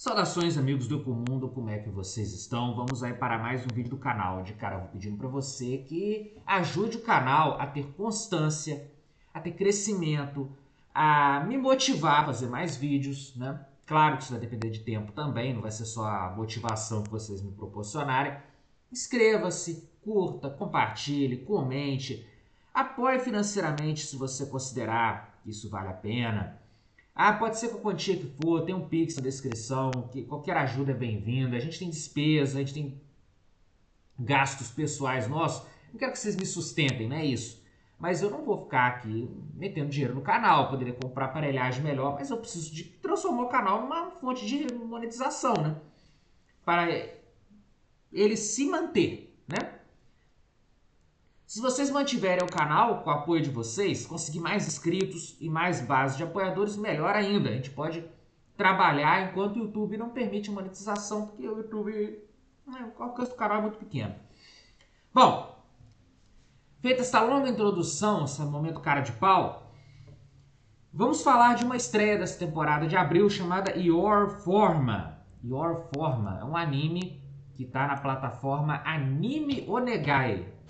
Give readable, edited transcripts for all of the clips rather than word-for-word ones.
Saudações, amigos do Ecomundo, como é que vocês estão? Vamos aí para mais um vídeo do canal. De cara, eu vou pedindo para você que ajude o canal a ter constância, a ter crescimento, a me motivar a fazer mais vídeos, né? Claro que isso vai depender de tempo também, não vai ser só a motivação que vocês me proporcionarem. Inscreva-se, curta, compartilhe, comente, apoie financeiramente se você considerar que isso vale a pena. Pode ser com a quantia que for, tem um Pix na descrição, que qualquer ajuda é bem-vinda. A gente tem despesa, a gente tem gastos pessoais nossos. Não quero que vocês me sustentem, não é isso. Mas eu não vou ficar aqui metendo dinheiro no canal, eu poderia comprar aparelhagem melhor, mas eu preciso de transformar o canal numa fonte de monetização, né? Para ele se manter, né? Se vocês mantiverem o canal com o apoio de vocês, conseguir mais inscritos e mais base de apoiadores, melhor ainda. A gente pode trabalhar enquanto o YouTube não permite monetização, porque o YouTube, o alcance do canal é muito pequeno. Bom, feita essa longa introdução, esse momento cara de pau, vamos falar de uma estreia dessa temporada de abril chamada Your Forma. Your Forma é um anime que está na plataforma Anime Onegai.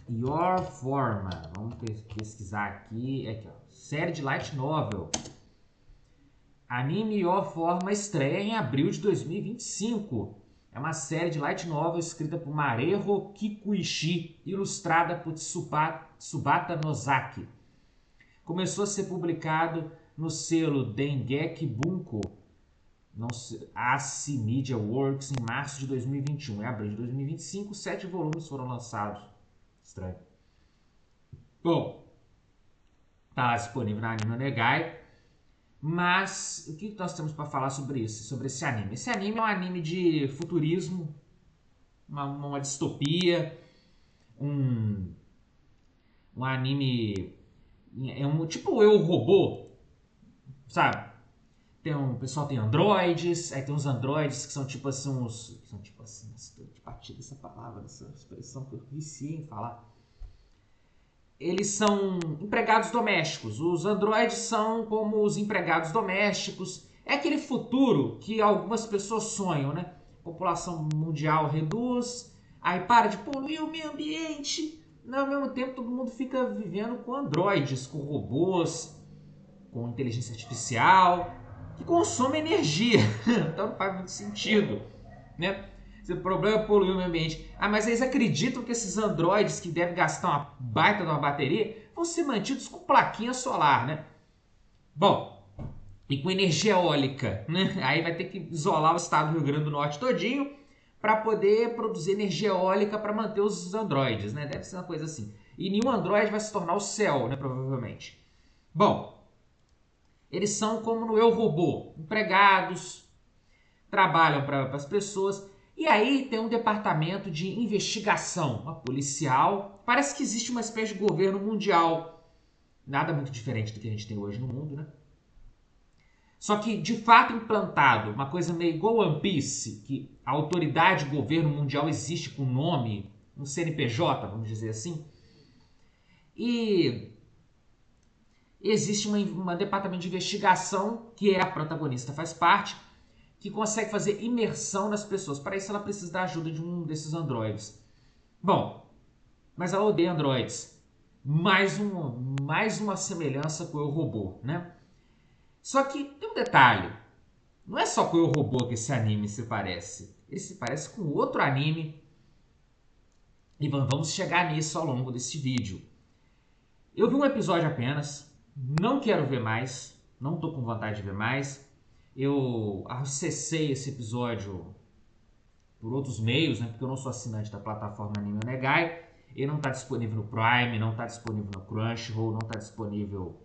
Your Forma, vamos pesquisar aqui, ó, série de light novel. Anime Your Forma estreia em abril de 2025. É uma série de light novel escrita por Mareho Kikuichi, ilustrada por Tsubata Nozaki. Começou a ser publicado no selo Dengeki Bunko, Ace Media Works, em março de 2021. Em abril de 2025, 7 volumes foram lançados. Estranho. Bom, está disponível na Anime Onegai, mas o que nós temos para falar sobre isso, sobre esse anime? Esse anime é um anime de futurismo, uma distopia, um anime, é um tipo Eu, Robô, sabe? O pessoal tem androides, aí tem uns androides que são tipo assim, estou de batida essa palavra, essa expressão que eu viciei em falar. Eles são empregados domésticos. Os androides são como os empregados domésticos. É aquele futuro que algumas pessoas sonham, né? A população mundial reduz, aí para de poluir o meio ambiente. Ao mesmo tempo, todo mundo fica vivendo com androides, com robôs, com inteligência artificial, que consomem energia. Então não faz muito sentido, né? O problema é poluir o meio ambiente. Mas eles acreditam que esses androides que devem gastar uma baita de uma bateria vão ser mantidos com plaquinha solar, né? Bom, e com energia eólica, né? Aí vai ter que isolar o estado do Rio Grande do Norte todinho para poder produzir energia eólica para manter os androides, né? Deve ser uma coisa assim. E nenhum androide vai se tornar o céu, né? Provavelmente. Bom, eles são como no Eu, Robô, empregados, trabalham para as pessoas. E aí tem um departamento de investigação, uma policial. Parece que existe uma espécie de governo mundial. Nada muito diferente do que a gente tem hoje no mundo, né? Só que, de fato, implantado, uma coisa meio igual One Piece, que a autoridade governo mundial existe com nome, um CNPJ, vamos dizer assim. E existe um departamento de investigação, que a protagonista faz parte, que consegue fazer imersão nas pessoas. Para isso ela precisa da ajuda de um desses androides. Bom, mas ela odeia androides. Mais uma semelhança com o Eu, Robô, né? Só que tem um detalhe. Não é só com o Eu, Robô que esse anime se parece. Ele se parece com outro anime. E vamos chegar nisso ao longo desse vídeo. Eu vi um episódio apenas. Não quero ver mais. Não estou com vontade de ver mais. Eu acessei esse episódio por outros meios, né? Porque eu não sou assinante da plataforma Anime Onegai. Ele não está disponível no Prime, não está disponível no Crunchyroll, não está disponível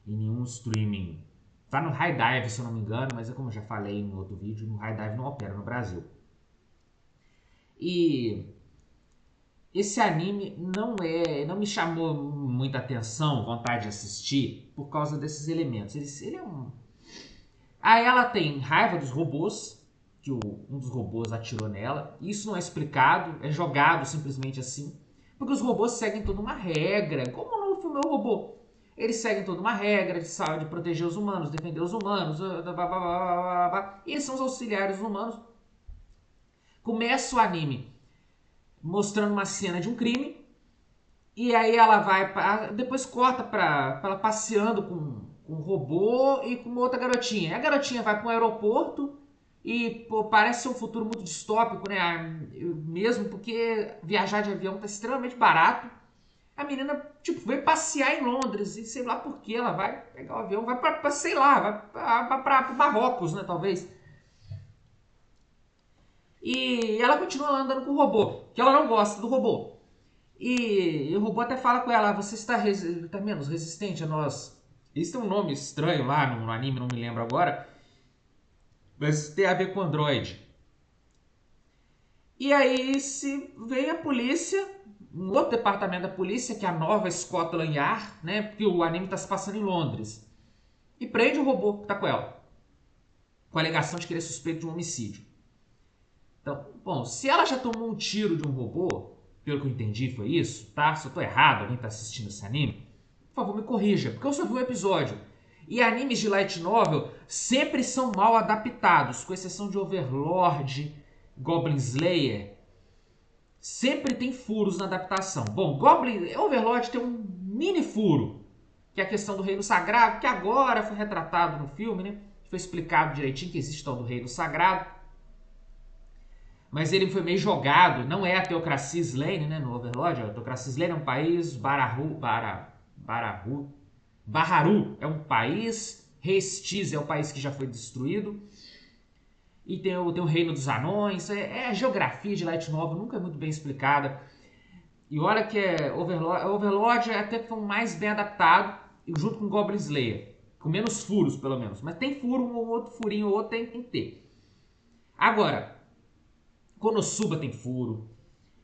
em nenhum streaming. Está no HIDIVE, se eu não me engano, mas é como eu já falei em outro vídeo, no HIDIVE não opera no Brasil. E esse anime não me chamou muita atenção, vontade de assistir, por causa desses elementos. Ele é um... Aí ela tem raiva dos robôs, que um dos robôs atirou nela. Isso não é explicado, é jogado simplesmente assim. Porque os robôs seguem toda uma regra, como no filme O Robô. Eles seguem toda uma regra de proteger os humanos, defender os humanos, e eles são os auxiliares humanos. Começa o anime mostrando uma cena de um crime, e aí ela vai, depois corta pra ela passeando com um robô e com uma outra garotinha. A garotinha vai para um aeroporto e pô, parece ser um futuro muito distópico, né? Mesmo porque viajar de avião tá extremamente barato. A menina, tipo, veio passear em Londres e sei lá por que ela vai pegar o avião, vai pra sei lá, vai pra Marrocos, né, talvez. E ela continua lá andando com o robô, que ela não gosta do robô. E o robô até fala com ela, você está menos resistente a nós. Isso tem um nome estranho lá no anime, não me lembro agora. Mas tem a ver com Android. E aí se vem a polícia, um outro departamento da polícia, que é a Nova Scotland Yard, né? Porque o anime está se passando em Londres. E prende o robô que tá com ela. Com a alegação de que ele é suspeito de um homicídio. Então, bom, se ela já tomou um tiro de um robô, pelo que eu entendi foi isso, tá? Se eu tô errado, alguém tá assistindo esse anime, por favor me corrija, porque eu só vi um episódio. E animes de light novel sempre são mal adaptados, com exceção de Overlord, Goblin Slayer. Sempre tem furos na adaptação. Bom, Overlord tem um mini furo, que é a questão do reino sagrado, que agora foi retratado no filme, né? Foi explicado direitinho que existe tal do reino sagrado. Mas ele foi meio jogado, não é a Teocracia Slane, né, no Overlord. A Teocracia Slane é um país, Baharu é um país, Restiz é o país que já foi destruído, e tem o Reino dos Anões, a geografia de Light Novel nunca é muito bem explicada. E olha que Overlord é até que foi mais bem adaptado, junto com Goblin Slayer, com menos furos pelo menos, mas tem furo, um ou outro furinho ou outro tem que ter. Agora, Konosuba tem furo.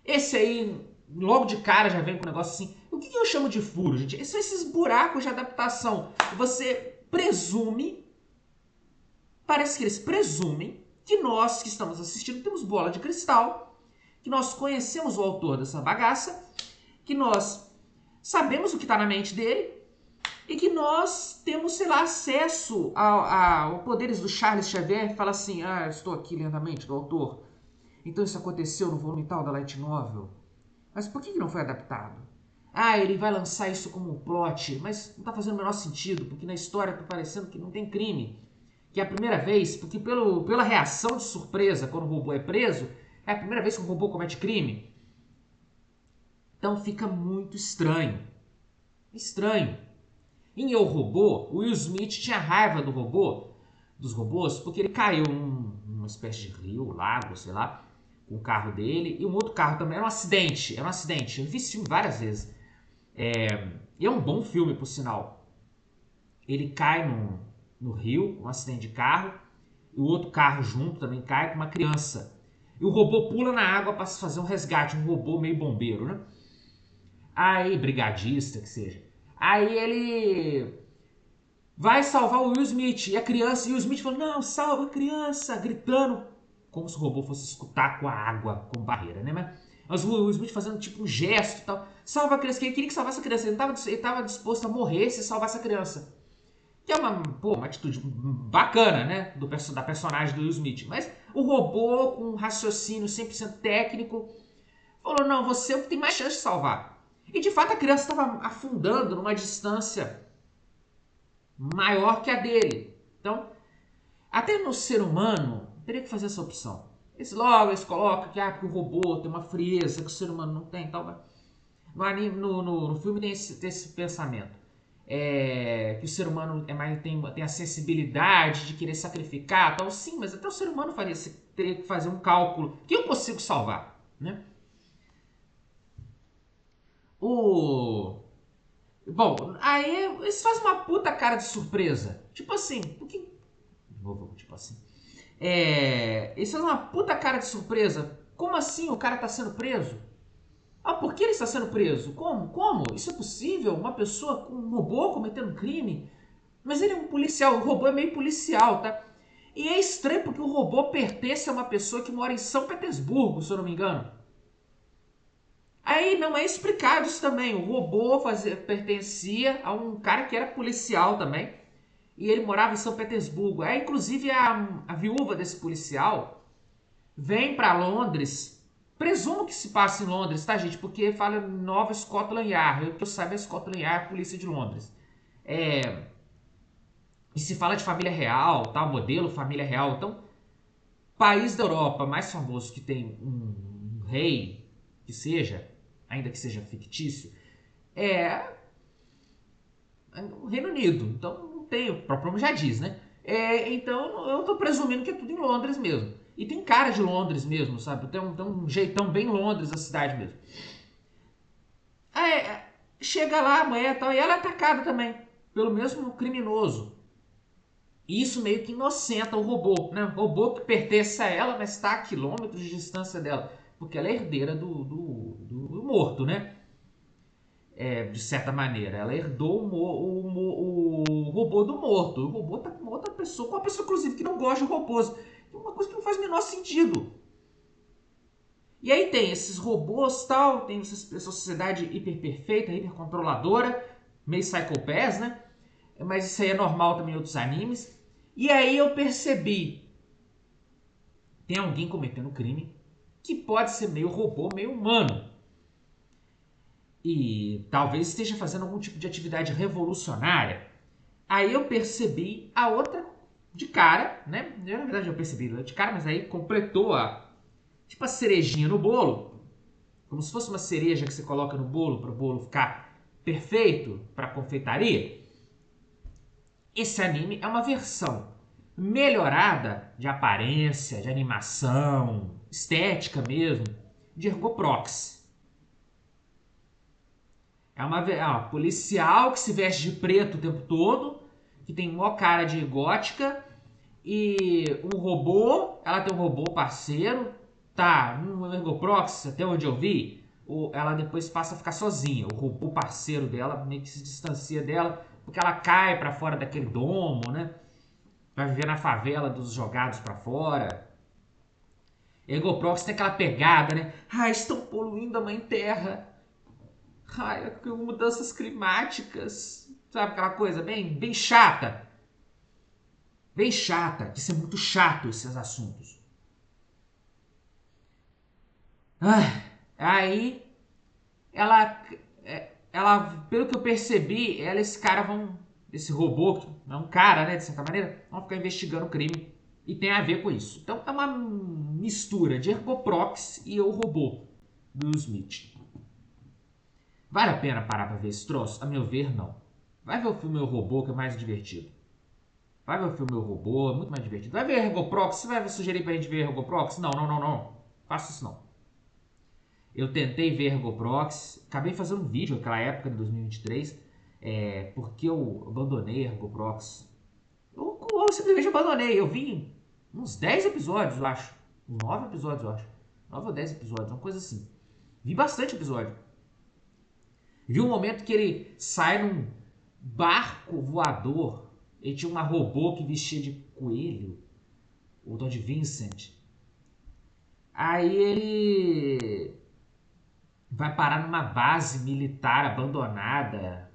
Esse aí, logo de cara, já vem com um negócio assim. O que eu chamo de furo, gente? São esses buracos de adaptação. Você presume, parece que eles presumem que nós que estamos assistindo temos bola de cristal, que nós conhecemos o autor dessa bagaça, que nós sabemos o que está na mente dele e que nós temos, sei lá, acesso a poderes do Charles Xavier, que fala assim, estou aqui lendo a mente do autor. Então isso aconteceu no volume tal da Light Novel. Mas por que não foi adaptado? Ele vai lançar isso como um plot, mas não tá fazendo o menor sentido, porque na história tá parecendo que não tem crime. Que é a primeira vez, porque pela reação de surpresa quando o robô é preso, é a primeira vez que o robô comete crime. Então fica muito estranho. Estranho. Em Eu, Robô, o Will Smith tinha raiva do robô, dos robôs, porque ele caiu numa espécie de rio, lago, sei lá, com o carro dele, e um outro carro também. Era um acidente. Eu vi esse filme várias vezes. E é um bom filme, por sinal. Ele cai no rio, um acidente de carro, e o outro carro junto também cai com uma criança. E o robô pula na água para fazer um resgate, um robô meio bombeiro, né? Aí, brigadista, que seja. Aí ele vai salvar o Will Smith, e a criança, e o Will Smith fala, não, salva a criança, gritando, como se o robô fosse escutar com a água como barreira, né? Mas o Will Smith fazendo tipo um gesto e tal. Salva a criança, que ele queria que salvasse a criança. Ele estava disposto a morrer se salvasse a criança. Que é uma atitude bacana, né? Da personagem do Will Smith. Mas o robô, com um raciocínio 100% técnico, falou, não, você é o que tem mais chance de salvar. E de fato a criança estava afundando numa distância maior que a dele. Então, até no ser humano, teria que fazer essa opção. Eles colocam que o robô tem uma frieza que o ser humano não tem. Tal. No filme tem esse pensamento. Que o ser humano tem a sensibilidade de querer sacrificar. Tal. Sim, mas até o ser humano teria que fazer um cálculo. Que eu consigo salvar? Né? Bom, aí eles fazem uma puta cara de surpresa. Tipo assim, tipo assim. Eles fazem uma puta cara de surpresa. Como assim o cara tá sendo preso? Por que ele está sendo preso? Como? Isso é possível? Uma pessoa com um robô cometendo um crime? Mas ele é um policial, o robô é meio policial, tá? E é estranho porque o robô pertence a uma pessoa que mora em São Petersburgo, se eu não me engano. Aí não é explicado isso também. O robô pertencia a um cara que era policial também. E ele morava em São Petersburgo. Aí, inclusive, a viúva desse policial vem para Londres. Presumo que se passa em Londres, tá, gente? Porque fala Nova Scotland Yard. O que eu saiba é Scotland Yard, polícia de Londres. E se fala de família real, tal, modelo família real. Então, país da Europa mais famoso que tem um rei, que seja, ainda que seja fictício, é o Reino Unido. Então, não tem, o próprio nome já diz, né? Então, eu tô presumindo que é tudo em Londres mesmo. E tem cara de Londres mesmo, sabe? Tem um jeitão bem Londres a cidade mesmo. Chega lá a mulher e tal, e ela é atacada também pelo mesmo criminoso. E isso meio que inocenta o robô, né? O robô que pertence a ela, mas está a quilômetros de distância dela. Porque ela é herdeira do morto, né? De certa maneira. Ela herdou o robô do morto. O robô tá com outra pessoa, com uma pessoa, inclusive, que não gosta de robôs. Uma coisa que não faz o menor sentido. E aí tem esses robôs tal, tem essa sociedade hiper perfeita, hiper controladora, meio psychopaths, né? Mas isso aí é normal também em outros animes. E aí eu percebi, tem alguém cometendo crime que pode ser meio robô, meio humano. E talvez esteja fazendo algum tipo de atividade revolucionária. Aí eu percebi a outra de cara, né? Na verdade eu percebi de cara, mas aí completou tipo a cerejinha no bolo, como se fosse uma cereja que você coloca no bolo para o bolo ficar perfeito para confeitaria. Esse anime é uma versão melhorada de aparência, de animação, estética mesmo, de Ergoproxy. É uma policial que se veste de preto o tempo todo, que tem mó cara de gótica, e um robô, ela tem um robô parceiro, tá, no Ergoproxy, até onde eu vi, ela depois passa a ficar sozinha. O robô parceiro dela meio que se distancia dela, porque ela cai pra fora daquele domo, né? Vai viver na favela dos jogados pra fora. Ergoproxy tem aquela pegada, né? Ah, estão poluindo a mãe terra. Ai, mudanças climáticas. Sabe aquela coisa bem chata? Bem chata. Isso é muito chato, esses assuntos. Aí, ela, pelo que eu percebi, ela e esse cara vão. Esse robô, que é um cara, né, de certa maneira, vão ficar investigando o crime. E tem a ver com isso. Então é uma mistura de Ergoproxy e o robô do Smith. Vale a pena parar pra ver esse troço? A meu ver, não. Vai ver o filme O Robô, que é mais divertido. Vai ver o filme O Robô, é muito mais divertido. Vai ver Ergoproxy? Você vai sugerir pra gente ver Ergoproxy? Não. Faça isso não. Eu tentei ver Ergoproxy, acabei fazendo um vídeo naquela época, de 2023, porque eu abandonei Ergoproxy. Eu simplesmente abandonei. Eu vi uns 10 episódios, eu acho. Uns 9 episódios, eu acho. 9 ou 10 episódios, uma coisa assim. Vi bastante episódio. Vi um momento que ele sai num barco voador. Ele tinha uma robô que vestia de coelho. O Todd Vincent. Aí ele vai parar numa base militar abandonada.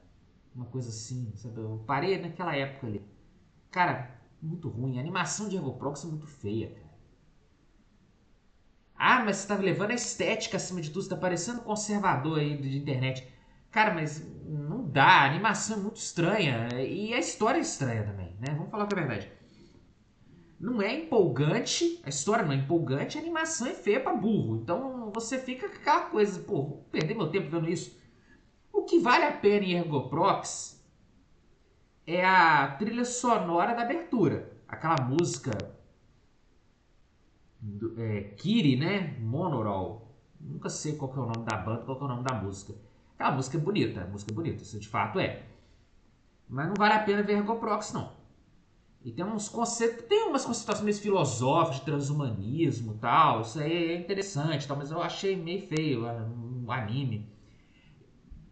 Uma coisa assim, sabe? Eu parei naquela época ali. Cara, muito ruim. A animação de Ergoproxy é muito feia, cara. Ah, mas você tá levando a estética acima de tudo. Você tá parecendo conservador aí de internet. Cara, mas não dá. A animação é muito estranha. E a história é estranha também, né? Vamos falar com a verdade. Não é empolgante, a história não é empolgante, a animação é feia pra burro. Então você fica com aquela coisa, pô, vou perder meu tempo vendo isso. O que vale a pena em Ergoprox é a trilha sonora da abertura. Aquela música Kiri, né? Monorail. Nunca sei qual que é o nome da banda, qual que é o nome da música. Aquela música é bonita, isso de fato é. Mas não vale a pena ver Ergoprox, não. E tem uns conceitos, tem umas conceituações meio filosóficas de transhumanismo e tal. Isso aí é interessante, tal, mas eu achei meio feio o anime.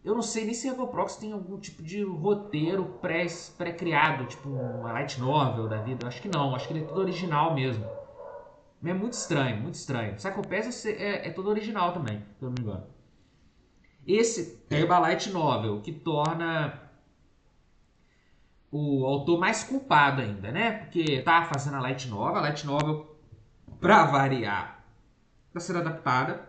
Eu não sei nem se Ergoprox tem algum tipo de roteiro pré-criado, tipo uma light novel da vida. Eu acho que não, acho que ele é tudo original mesmo. É muito estranho, muito estranho. Psycho Pass é todo original também, se eu não me engano. Esse é uma light novel, que torna o autor mais culpado ainda, né? Porque tá fazendo a light novel, pra variar, tá sendo adaptada.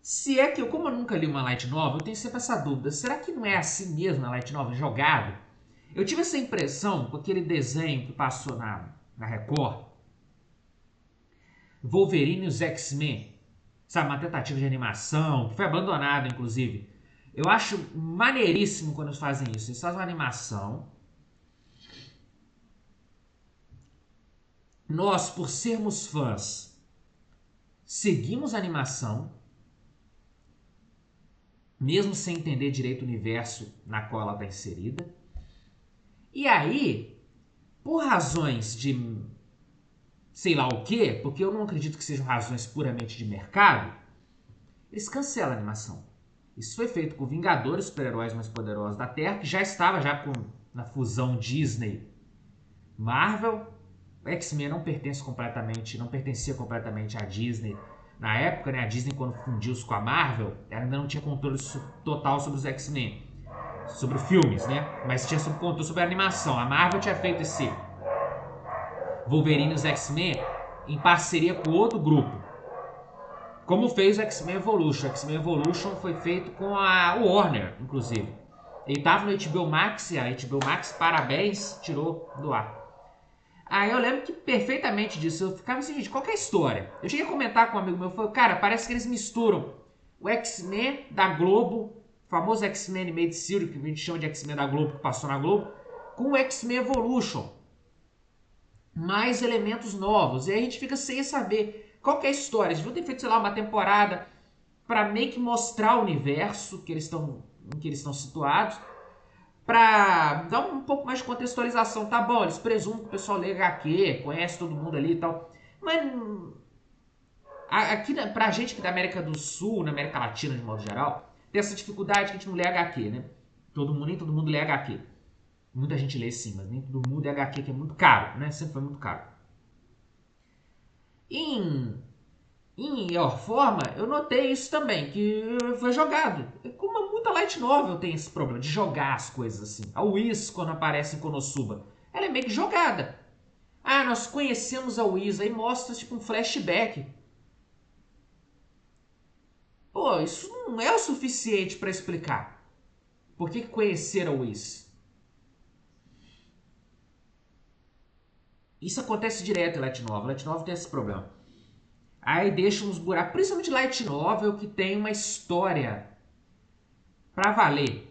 Se é que eu, como eu nunca li uma light novel, eu tenho sempre essa dúvida, será que não é assim mesmo a light novel jogado? Eu tive essa impressão com aquele desenho que passou na Record, Wolverine e os X-Men, sabe, uma tentativa de animação, que foi abandonada, inclusive. Eu acho maneiríssimo quando eles fazem isso. Eles fazem uma animação. Nós, por sermos fãs, seguimos a animação, mesmo sem entender direito o universo na qual ela está inserida. E aí, por razões de sei lá o quê, porque eu não acredito que sejam razões puramente de mercado, eles cancelam a animação. Isso foi feito com Vingadores, super-heróis mais poderosos da Terra, que já estava na fusão Disney-Marvel. O X-Men não pertencia completamente à Disney. Na época, né, a Disney, quando fundiu-se com a Marvel, ela ainda não tinha controle total sobre os X-Men. Sobre filmes, né? Mas tinha controle sobre a animação. A Marvel tinha feito esse Wolverine e os X-Men em parceria com outro grupo. Como fez o X-Men Evolution. O X-Men Evolution foi feito com a Warner, inclusive. Ele tava no HBO Max e a HBO Max, parabéns, tirou do ar. Aí eu lembro que perfeitamente disso. Eu ficava assim, gente, qual que é a história? Eu cheguei a comentar com um amigo meu, falei, cara, parece que eles misturam o X-Men da Globo, o famoso X-Men Animated Series, que a gente chama de X-Men da Globo, que passou na Globo, com o X-Men Evolution. Mais elementos novos. E aí a gente fica sem saber qual que é a história. Eles vão ter feito, sei lá, uma temporada para meio que mostrar o universo em que eles estão situados, para dar um pouco mais de contextualização. Tá bom, eles presumem que o pessoal lê HQ, conhece todo mundo ali e tal. Mas aqui pra gente que é da América do Sul, na América Latina de modo geral, tem essa dificuldade que a gente não lê HQ, né? Nem todo mundo lê HQ. Muita gente lê sim, mas nem todo mundo lê HQ, que é muito caro, né? Sempre foi muito caro. Em Your Forma, eu notei isso também, que foi jogado. Como muita light novel tem esse problema de jogar as coisas assim. A Whis, quando aparece em Konosuba, ela é meio que jogada. Ah, nós conhecemos a Whis, aí mostra tipo um flashback. Pô, isso não é o suficiente para explicar. Por que conhecer a Whis? Isso acontece direto em light novel. Light novel tem esse problema. Aí deixa uns buracos, principalmente light novel, que tem uma história pra valer.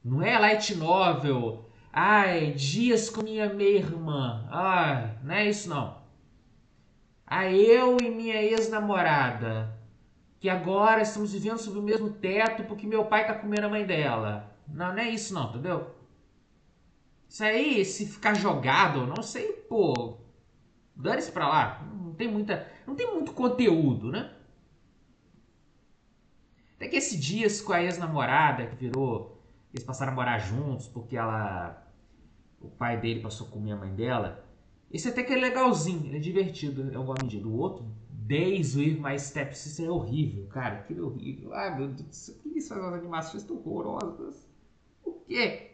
Não é light novel, ai, dias com minha meia-irmã, ai, não é isso não. Aí eu e minha ex-namorada, que agora estamos vivendo sob o mesmo teto porque meu pai tá comendo a mãe dela. Não, não é isso não, entendeu? Isso aí, se ficar jogado, não sei, pô, dane-se pra lá. Não tem muito conteúdo, né? Até que esse dias com a ex-namorada, que virou, eles passaram a morar juntos porque o pai dele passou a comer a mãe dela. Esse até que é legalzinho, ele é divertido em alguma medida. O outro, Days with My Stepsister, é horrível, cara, aquilo é horrível. Ai meu Deus do céu, por que isso faz umas animações tão horrorosas? Por quê?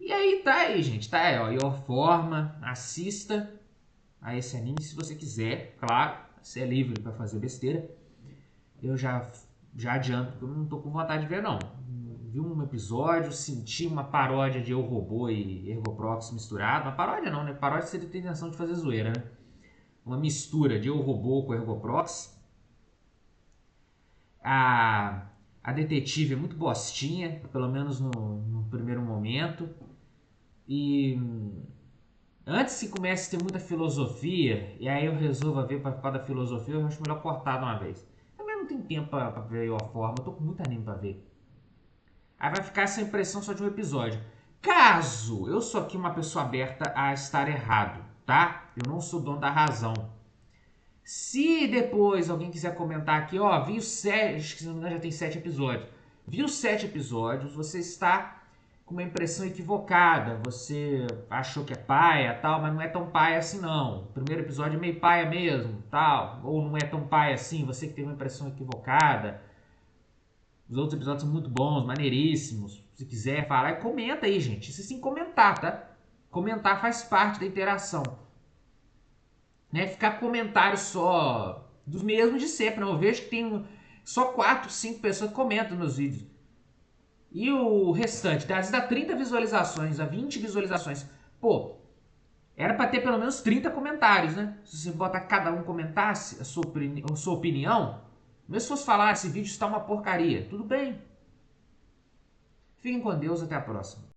E aí tá aí, gente, tá aí, ó, Your Forma, assista a esse anime se você quiser, claro, você é livre pra fazer besteira. Eu já adianto que eu não tô com vontade de ver não. Vi um episódio, senti uma paródia de Eu, Robô e Ergoprox misturado. Uma paródia não, né? Paródia seria ter intenção de fazer zoeira, né? Uma mistura de Eu, Robô com Ergoprox. A, a detetive é muito bostinha, pelo menos no primeiro momento. E antes que comece a ter muita filosofia, e aí eu resolvo ver pra ficar da filosofia, eu acho melhor cortar de uma vez. Também não tem tempo pra ver a forma, eu tô com muito anime pra ver. Aí vai ficar essa impressão só de um episódio. Caso eu sou aqui uma pessoa aberta a estar errado, tá? Eu não sou dono da razão. Se depois alguém quiser comentar aqui, ó, vi os 7, acho que se não me engano já tem 7 episódios. Vi os 7 episódios, você está com uma impressão equivocada. Você achou que é paia, tal, mas não é tão paia assim não. O primeiro episódio é meio paia mesmo, tal, ou não é tão paia assim, você que teve uma impressão equivocada. Os outros episódios são muito bons, maneiríssimos. Se quiser falar, comenta aí, gente. Isso sim, comentar, tá? Comentar faz parte da interação. Né? Ficar comentário só dos mesmos de sempre. Não, eu vejo que tem só 4, 5 pessoas que comentam nos vídeos. E o restante, às vezes dá 30 visualizações, dá 20 visualizações. Pô, era pra ter pelo menos 30 comentários, né? Se você botar cada um comentasse a sua opinião, mesmo se fosse falar, esse vídeo está uma porcaria, tudo bem. Fiquem com Deus, até a próxima.